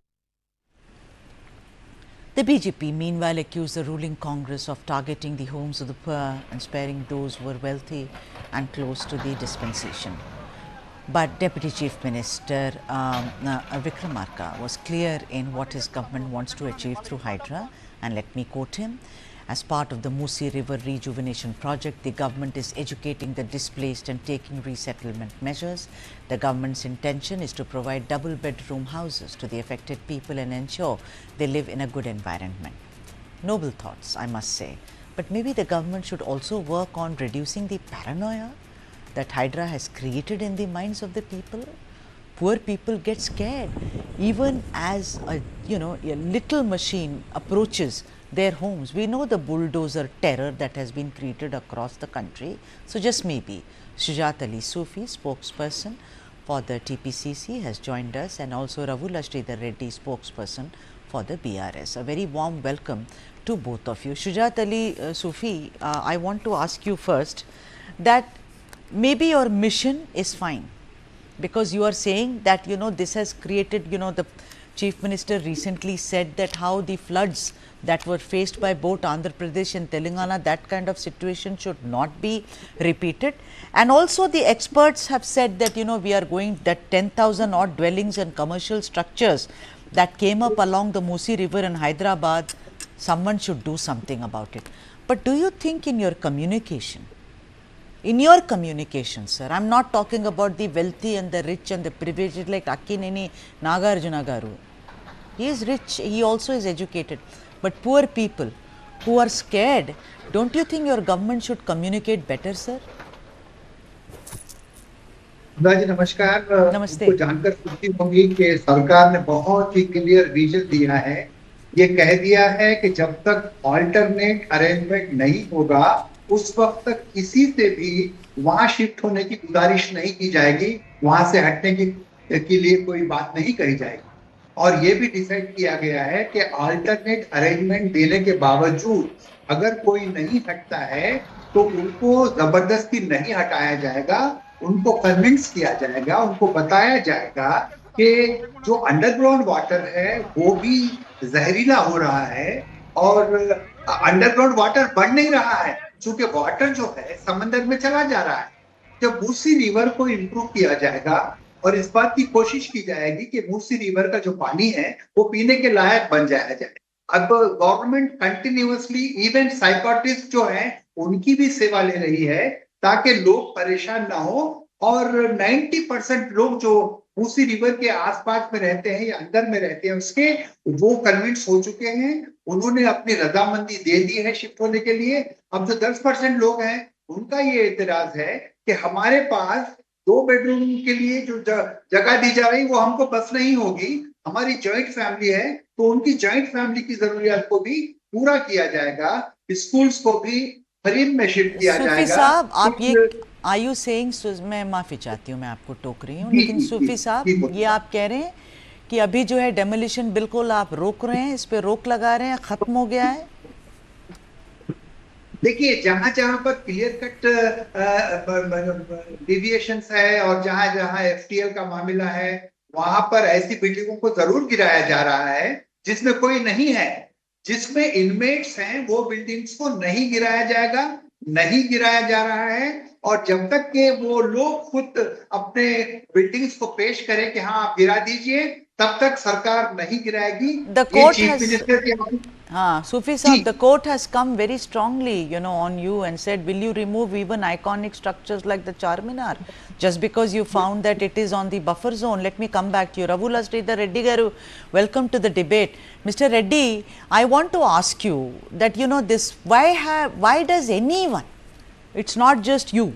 The BJP meanwhile accused the ruling Congress of targeting the homes of the poor and sparing those who were wealthy and close to the dispensation. But Deputy Chief Minister Vikramarka was clear in what his government wants to achieve through Hydra, and let me quote him. As part of the Musi River Rejuvenation Project, the government is educating the displaced and taking resettlement measures. The government's intention is to provide double-bedroom houses to the affected people and ensure they live in a good environment. Noble thoughts, I must say. But maybe the government should also work on reducing the paranoia that Hydra has created in the minds of the people. Poor people get scared even as a little machine approaches their homes. We know the bulldozer terror that has been created across the country. So just maybe Shujat Ali Sufi, spokesperson for the TPCC, has joined us, and also Ravula Sridhar Reddy, spokesperson for the BRS. A very warm welcome to both of you. Shujat Ali Sufi, I want to ask you first that maybe your mission is fine, because you are saying that this has created, the Chief Minister recently said that how the floods that were faced by both Andhra Pradesh and Telangana, that kind of situation should not be repeated. And also the experts have said that we are going, that 10,000 odd dwellings and commercial structures that came up along the Musi River in Hyderabad, someone should do something about it. But do you think in your communication In your communication, sir, I'm not talking about the wealthy and the rich and the privileged like Akkineni Nagarjuna Garu. He is rich, he also is educated. But poor people who are scared, don't you think your government should communicate better, sir? जी नमस्कार। नमस्ते। आपको जानकर खुशी होगी कि सरकार ने बहुत ही क्लियर विजन दिया है। ये कह दिया है कि जब तक ऑल्टरनेट अरेंजमेंट नहीं होगा उस वक्त तक किसी से भी वहां शिफ्ट होने की गुजारिश नहीं की जाएगी, वहां से हटने के लिए कोई बात नहीं कही जाएगी। और ये भी डिसाइड किया गया है कि अल्टरनेट अरेंजमेंट देने के बावजूद अगर कोई नहीं हटता है तो उनको जबरदस्ती नहीं हटाया जाएगा, उनको कन्विंस किया जाएगा, उनको बताया जाएगा कि जो अंडरग्राउंड वाटर है वो भी जहरीला हो रहा है और अंडरग्राउंड वाटर बढ़ नहीं रहा है, क्योंकि वाटर जो है समंदर में चला जा रहा है। जब मूसी रिवर को इम्प्रूव किया जाएगा और इस बात की कोशिश की जाएगी कि मूसी रिवर का जो पानी है वो पीने के लायक बन जाया जाए। अब गवर्नमेंट कंटिन्यूअसली इवन साइकोटिस्ट जो है उनकी भी सेवा ले रही है ताकि लोग परेशान ना हो। और 90% लोग जो मूसी रिवर के आसपास में रहते हैं या अंदर में रहते हैं उसके वो कन्विंस हो चुके हैं, उन्होंने अपनी रजामंदी दे दी है शिफ्ट होने के लिए। अब जो 10% लोग हैं उनका ये एतराज है कि हमारे पास 2 बेडरूम के लिए जो जगह दी जा रही वो हमको बस नहीं होगी, हमारी जॉइंट फैमिली है तो उनकी जॉइंट फैमिली की जरूरियात को भी पूरा किया जाएगा, स्कूल्स को भी खरीद में शिफ्ट किया जाएगा। सूफी साहब, आप ये आर यू सेइंग, मैं माफी चाहती हूँ, मैं आपको टोक रही हूँ, लेकिन सूफी साहब ये आप कह रहे हैं कि अभी जो है डेमोलिशन बिल्कुल आप रोक रहे हैं, इस पे रोक लगा रहे हैं, खत्म हो गया है? देखिए जहां जहां पर क्लियर कट डिविएशंस है और जहां जहां एफटीएल का मामला है वहां पर ऐसी बिल्डिंगों को जरूर गिराया जा रहा है जिसमें कोई नहीं है। जिसमें इनमेट्स हैं वो बिल्डिंग्स को नहीं गिराया जाएगा, नहीं गिराया जा रहा है। और जब तक के वो लोग खुद अपने बिल्डिंग्स को पेश करें कि हाँ आप गिरा दीजिए, तब तक सरकार नहीं गिराएगी। The court has, हाँ Sufi Saab, the court has come very strongly, you know, on you and said, will you remove even iconic structures like the Charminar just because you found that it is on the buffer zone? Let me come back to you. Ravula Sridhar Reddy Garu, welcome to the debate. Mr. Reddy, I want to ask you that, you know, this, why does anyone, it's not just you,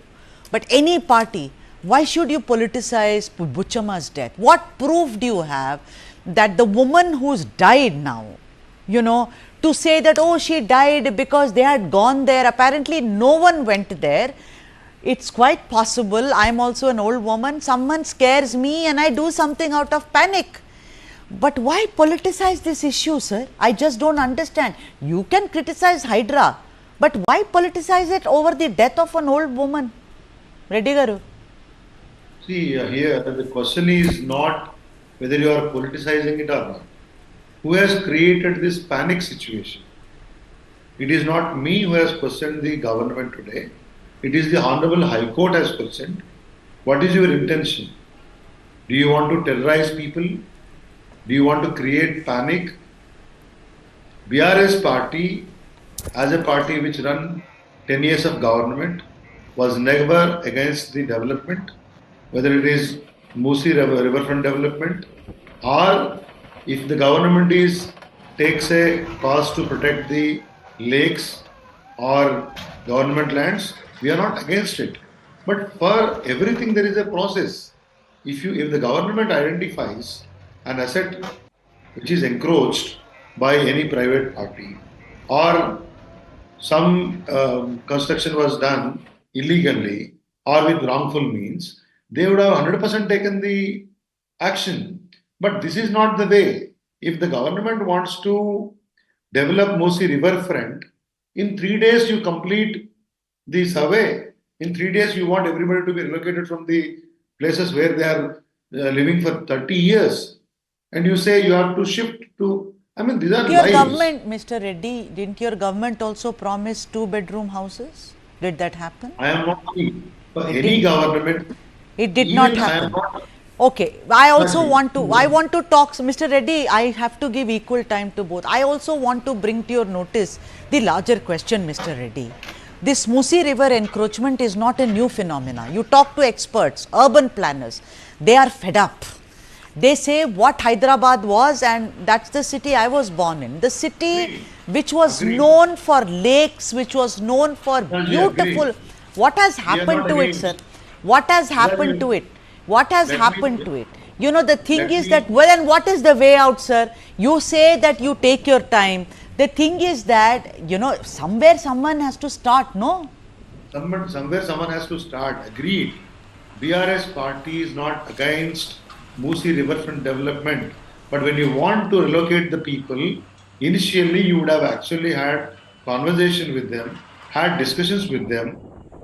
but any party, why should you politicize Buchama's death? What proof do you have that the woman who's died now, you know, to say that, oh, she died because they had gone there, apparently no one went there. It's quite possible, I'm also an old woman, someone scares me and I do something out of panic. But why politicize this issue, sir? I just don't understand. You can criticize Hydra, but why politicize it over the death of an old woman? Reddy Garu. See, here the question is not whether you are politicizing it or not. Who has created this panic situation? It is not me who has questioned the government today. It is the Honorable High Court has questioned. What is your intention? Do you want to terrorize people? Do you want to create panic? BRS party, as a party which run 10 years of government, was never against the development, whether it is Musi riverfront development or if the government takes a cause to protect the lakes or government lands, we are not against it. But for everything there is a process. If the government identifies an asset which is encroached by any private party or some construction was done illegally or with wrongful means, they would have 100% taken the action. But this is not the way. If the government wants to develop Musi riverfront, in 3 days you complete the survey. In 3 days you want everybody to be relocated from the places where they are living for 30 years. And you say you have to shift to, I mean, these are Your lies. government, Mr. Reddy, didn't your government also promise 2-bedroom houses? Did that happen? I am not saying for any government. It did not happen. Okay, I also want to talk, Mr. Reddy, I have to give equal time to both. I also want to bring to your notice the larger question, Mr. Reddy. This Musi River encroachment is not a new phenomena. You talk to experts, urban planners, they are fed up. They say what Hyderabad was, and that's the city I was born in. The city which was known for lakes, which was known for beautiful. What has happened to it, sir? What has happened to it? What has happened to it? You know, the thing is that, well, and what is the way out, sir? You say that you take your time. The thing is that, you know, somewhere someone has to start, no? Somewhere someone has to start. Agreed. BRS party is not against Musi riverfront development. But when you want to relocate the people, initially you would have actually had conversation with them, had discussions with them.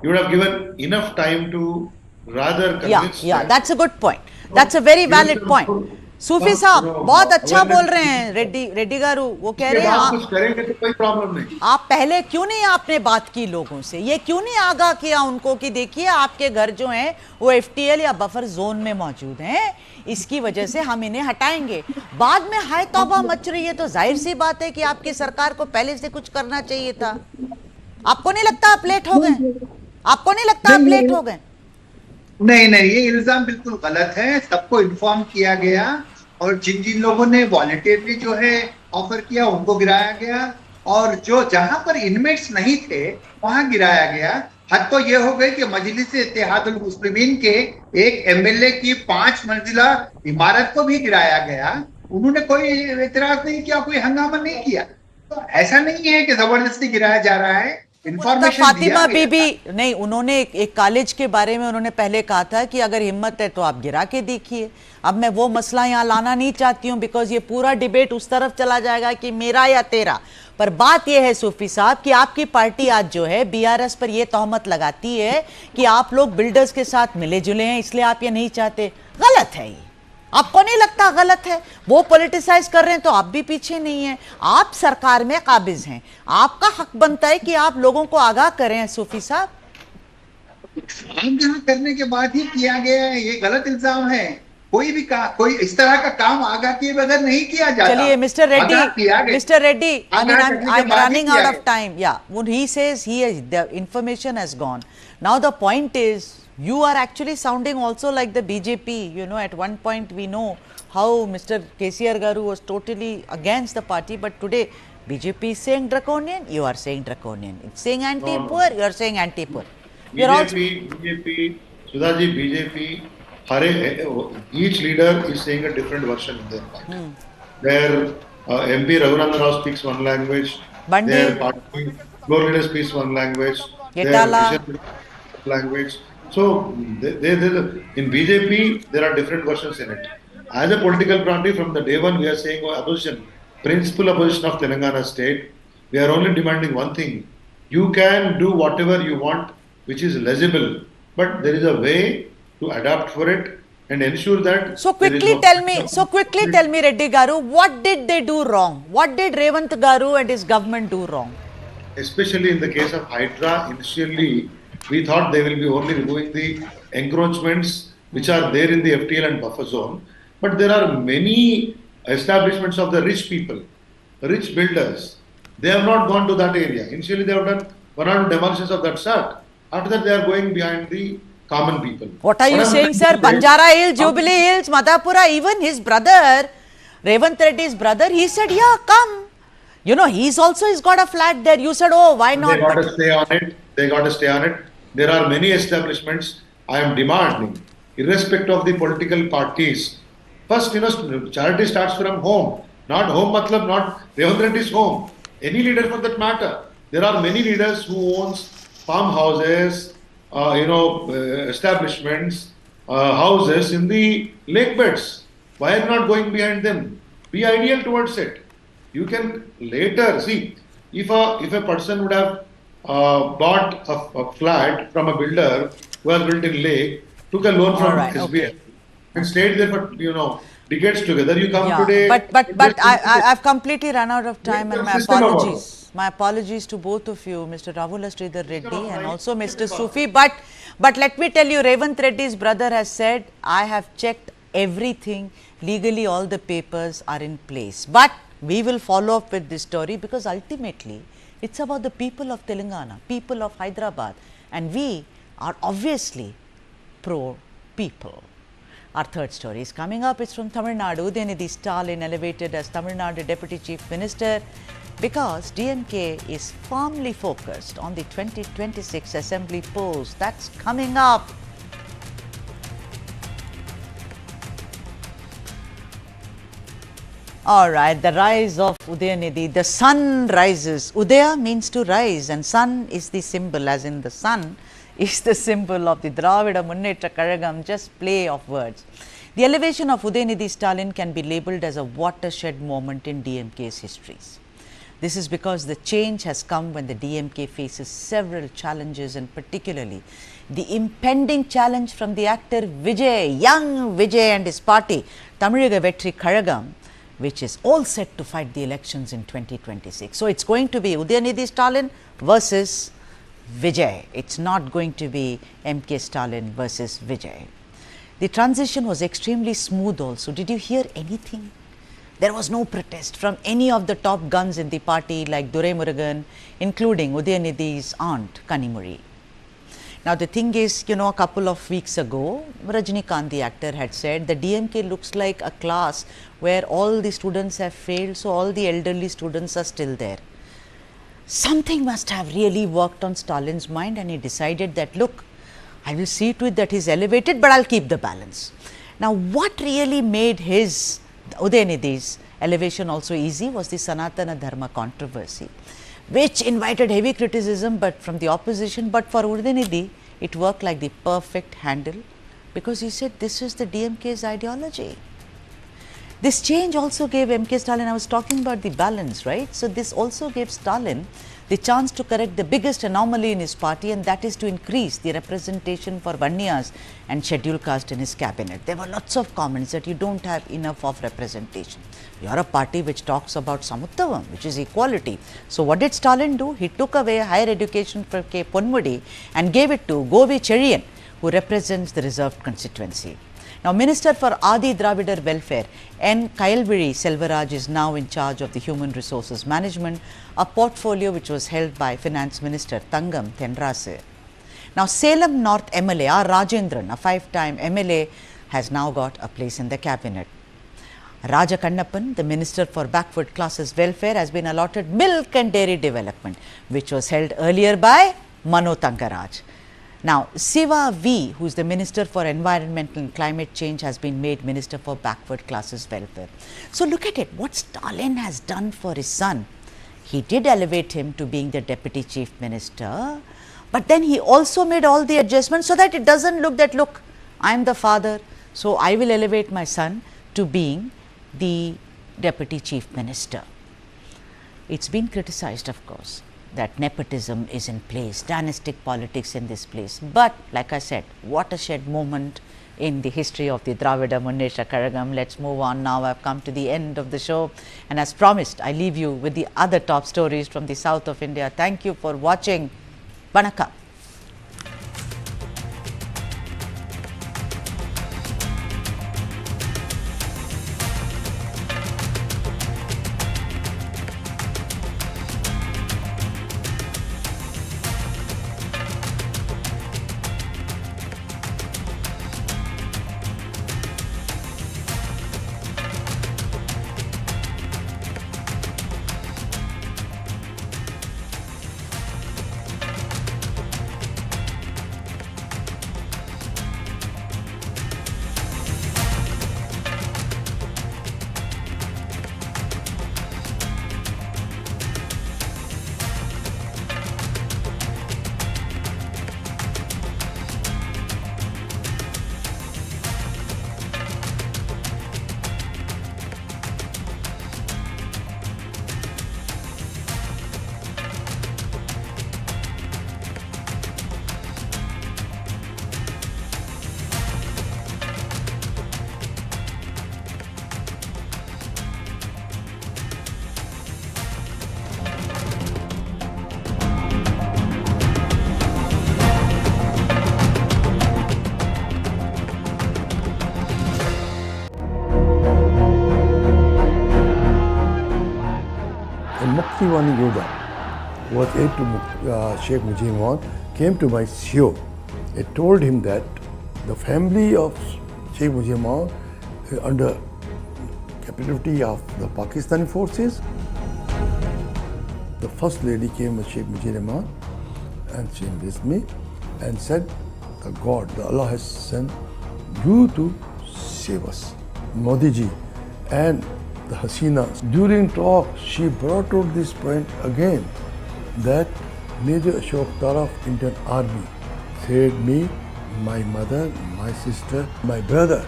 You would have given enough time to rather convince Yeah, them. that's a good point. That's a very valid point. सूफी साहब बहुत अच्छा बोल रहे हैं रेड्डी गारू, वो कह रहे हैं कुछ करेंगे तो कोई प्रॉब्लम नहीं। आप पहले क्यों नहीं आपने बात की लोगों से, ये क्यों नहीं आगाह किया उनको कि देखिए आपके घर जो हैं वो FTL या बफर जोन में मौजूद हैं, इसकी वजह से हम इन्हें हटाएंगे। बाद में हाय तौबा मच रही है, तो जाहिर सी बात है कि आपकी सरकार को पहले से कुछ करना चाहिए था। आपको नहीं लगता आप लेट हो गए? आपको नहीं लगता आप लेट हो गए? नहीं, ये इल्जाम बिल्कुल गलत है। सबको इन्फॉर्म किया गया और जिन जिन लोगों ने वॉलंटियरली जो है ऑफर किया उनको गिराया गया, और जो जहां पर इनमेट्स नहीं थे वहां गिराया गया। हद तो ये हो गई कि मजलिस इत्तेहादुल मुस्लिमीन के एक MLA की 5 मंजिला इमारत को भी गिराया गया। उन्होंने कोई एतराज नहीं किया, कोई हंगामा नहीं किया। तो ऐसा नहीं है कि जबरदस्ती गिराया जा रहा है। फातिमा बीबी नहीं, उन्होंने एक कॉलेज के बारे में उन्होंने पहले कहा था कि अगर हिम्मत है तो आप गिरा के देखिए। अब मैं वो मसला यहाँ लाना नहीं चाहती हूँ, बिकॉज ये पूरा डिबेट उस तरफ चला जाएगा कि मेरा या तेरा। पर बात यह है सूफी साहब कि आपकी पार्टी आज जो है BRS पर यह तोहमत लगाती है कि आप लोग बिल्डर्स के साथ मिले जुले हैं, इसलिए आप ये नहीं चाहते। गलत है ये, आपको नहीं लगता गलत है? वो पॉलिटिसाइज कर रहे हैं तो आप भी पीछे नहीं हैं। आप सरकार में काबिज हैं, आपका हक बनता है कि आप लोगों को आगाह करें। सूफी साहब आगाह करने के बाद ही किया गया है, ये गलत इल्जाम है। कोई इस तरह का काम आगाह किए बगैर नहीं किया जाता। चलिए mister Reddy, I'm running out of time. Yeah, when he says the information has gone. Now the point is, you are actually sounding also like the BJP. You know, at one point we know how Mr. KCR Garu was totally against the party, but today BJP is saying draconian, you are saying draconian. It's saying anti-poor, you are saying anti-poor. BJP, Sudhaji, BJP, each leader is saying a different version in their party. Their MP Raghunandan Rao speaks one language, their party floor leader speaks one language, their language. So, in BJP, there are different versions in it. As a political party, from the day one, we are saying opposition, principal opposition of Telangana state. We are only demanding one thing: you can do whatever you want, which is legible, but there is a way to adapt for it and ensure that. So quickly tell me, Reddy Garu, what did they do wrong? What did Revant Garu and his government do wrong? Especially in the case of Hydra, initially we thought they will be only removing the encroachments which are there in the FTL and buffer zone. But there are many establishments of the rich people, rich builders. They have not gone to that area. Initially they have done one or two demolitions of that sort. After that they are going behind the common people. What are you saying, sir? Banjara Hills, Jubilee Hills, Madhapura, even his brother, Revant Reddy's brother, he said, yeah, come. You know, he's got a flat there. You said, oh, why not? They got to stay on it. They got to stay on it. There are many establishments I am demanding, irrespective of the political parties. First, charity starts from home. Not home, matlab, not Revant Reddy's home. Any leader for that matter. There are many leaders who owns farmhouses, establishments, houses in the lake beds. Why are you not going behind them? Be ideal towards it. You can later see if a person would have bought a flat from a builder who has built in lake, took a loan from SBI, and stayed there for decades together. You come today. But I've completely run out of time, and my apologies. My apologies to both of you, Mr. Rahul Sridhar Reddy and also Mr. Sufi. But let me tell you, Revant Reddy's brother has said, I have checked everything. Legally, all the papers are in place. But we will follow up with this story because ultimately, It's about the people of Telangana, people of Hyderabad, and we are obviously pro-people. Our third story is coming up. It's from Tamil Nadu. Udhayanidhi Stalin elevated as Tamil Nadu Deputy Chief Minister because DMK is firmly focused on the 2026 Assembly polls. That's coming up. All right, the rise of Udhayanidhi. The sun rises. Udaya means to rise, and sun is the symbol, as in the sun is the symbol of the Dravida Munnetra Kazhagam, just play of words. The elevation of Udhayanidhi Stalin can be labelled as a watershed moment in DMK's histories. This is because the change has come when the DMK faces several challenges, and particularly the impending challenge from the actor Vijay, young Vijay and his party, Tamiliga Vetri Kazhagam, which is all set to fight the elections in 2026. So, it's going to be Udhayanidhi Stalin versus Vijay. It's not going to be MK Stalin versus Vijay. The transition was extremely smooth also. Did you hear anything? There was no protest from any of the top guns in the party like Durai Murugan, including Udhayanidhi's aunt Kanimuri. Now, the thing is, a couple of weeks ago, Rajinikanth, the actor, had said the DMK looks like a class where all the students have failed, so all the elderly students are still there. Something must have really worked on Stalin's mind, and he decided that, look, I will see to it that he is elevated, but I will keep the balance. Now, what really made Udhayanidhi's elevation also easy was the Sanatana Dharma controversy, which invited heavy criticism but from the opposition. But for Udhayanidhi, it worked like the perfect handle, because he said this is the DMK's ideology. This change also gave MK Stalin, I was talking about the balance, right? So, this also gave Stalin the chance to correct the biggest anomaly in his party, and that is to increase the representation for Vanniyas and scheduled caste in his cabinet. There were lots of comments that you don't have enough of representation. You are a party which talks about Samuttavam, which is equality. So, what did Stalin do? He took away higher education from K. Ponmudi and gave it to Govi Cheriyan, who represents the reserved constituency. Now, Minister for Adi Dravidar Welfare N. Kayalviri Selvaraj is now in charge of the Human Resources Management, a portfolio which was held by Finance Minister Thangam Thenrase. Now, Salem North MLA R. Rajendran, a 5-time MLA, has now got a place in the cabinet. Raja Kannappan, the Minister for Backward Classes Welfare, has been allotted Milk and Dairy Development, which was held earlier by Mano Tangaraj. Now, Siva V, who is the Minister for Environmental and Climate Change, has been made Minister for Backward Classes Welfare. So, look at it, what Stalin has done for his son. He did elevate him to being the Deputy Chief Minister, but then he also made all the adjustments so that it doesn't look that, look, I am the father, so I will elevate my son to being the Deputy Chief Minister. It's been criticized, of course, that nepotism is in place, dynastic politics in this place. But like I said, watershed moment in the history of the Dravida Munnetra Kazhagam. Let's move on now. I've come to the end of the show, and as promised, I leave you with the other top stories from the south of India. Thank you for watching. Vanakkam. Muktivani Yoga was aide to Sheikh Mujibur, came to my show. I told him that the family of Sheikh Mujibur under captivity of the Pakistani forces. The first lady came with Sheikh Mujibur and she embraced me and said, the God, the Allah has sent you to save us. Modi ji and the Hasina, during talk, she brought out this point again that Major Ashok Tara of Indian Army said me, my mother, my sister, my brother,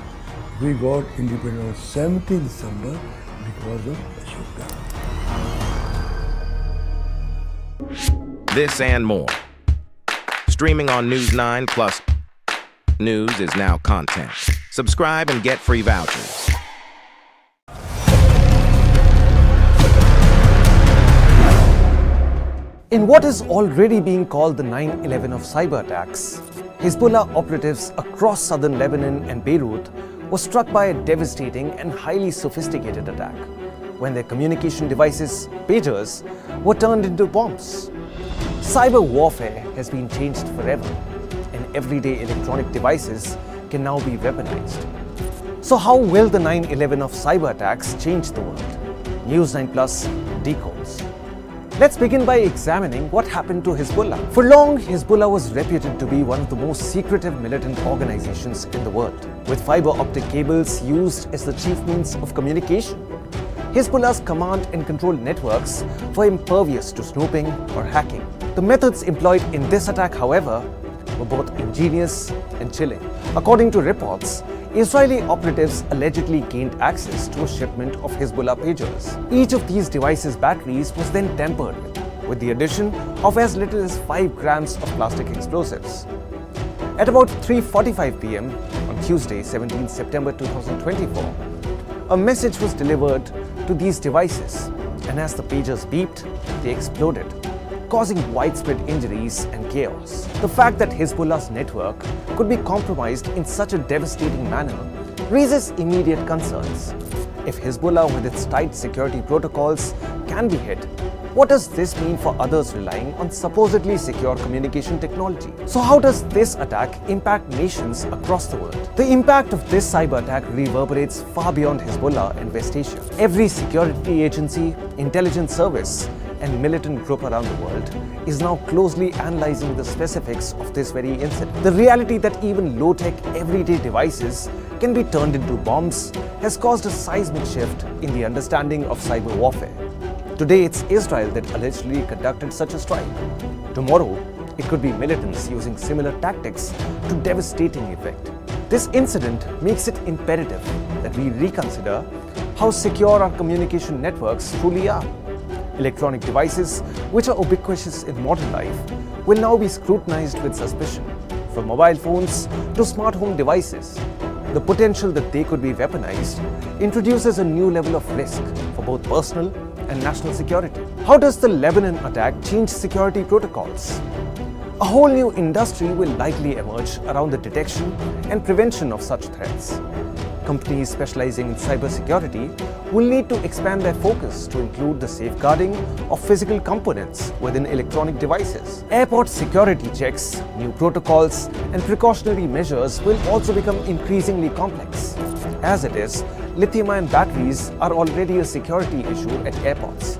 we got independence on 17th December because of Ashok Tara. This and more. Streaming on News9 Plus. News is now content. Subscribe and get free vouchers. In what is already being called the 9/11 of cyber attacks, Hezbollah operatives across southern Lebanon and Beirut were struck by a devastating and highly sophisticated attack when their communication devices, pagers, were turned into bombs. Cyber warfare has been changed forever, and everyday electronic devices can now be weaponized. So how will the 9/11 of cyber attacks change the world? News9 Plus decodes. Let's begin by examining what happened to Hezbollah. For long, Hezbollah was reputed to be one of the most secretive militant organizations in the world, with fiber optic cables used as the chief means of communication. Hezbollah's command and control networks were impervious to snooping or hacking. The methods employed in this attack, however, were both ingenious and chilling. According to reports, Israeli operatives allegedly gained access to a shipment of Hezbollah pagers. Each of these devices' batteries was then tampered with the addition of as little as 5 grams of plastic explosives. At about 3:45 p.m. on Tuesday, 17 September 2024, a message was delivered to these devices, and as the pagers beeped, they exploded, causing widespread injuries and chaos. The fact that Hezbollah's network could be compromised in such a devastating manner raises immediate concerns. If Hezbollah, with its tight security protocols, can be hit, what does this mean for others relying on supposedly secure communication technology? So how does this attack impact nations across the world? The impact of this cyber attack reverberates far beyond Hezbollah and West Asia. Every security agency, intelligence service, and militant group around the world is now closely analyzing the specifics of this very incident. The reality that even low-tech everyday devices can be turned into bombs has caused a seismic shift in the understanding of cyber warfare. Today it's Israel that allegedly conducted such a strike. Tomorrow it could be militants using similar tactics to devastating effect. This incident makes it imperative that we reconsider how secure our communication networks truly are. Electronic devices, which are ubiquitous in modern life, will now be scrutinized with suspicion, from mobile phones to smart home devices. The potential that they could be weaponized introduces a new level of risk for both personal and national security. How does the Lebanon attack change security protocols? A whole new industry will likely emerge around the detection and prevention of such threats. Companies specializing in cybersecurity will need to expand their focus to include the safeguarding of physical components within electronic devices. Airport security checks, new protocols, and precautionary measures will also become increasingly complex. As it is, lithium-ion batteries are already a security issue at airports.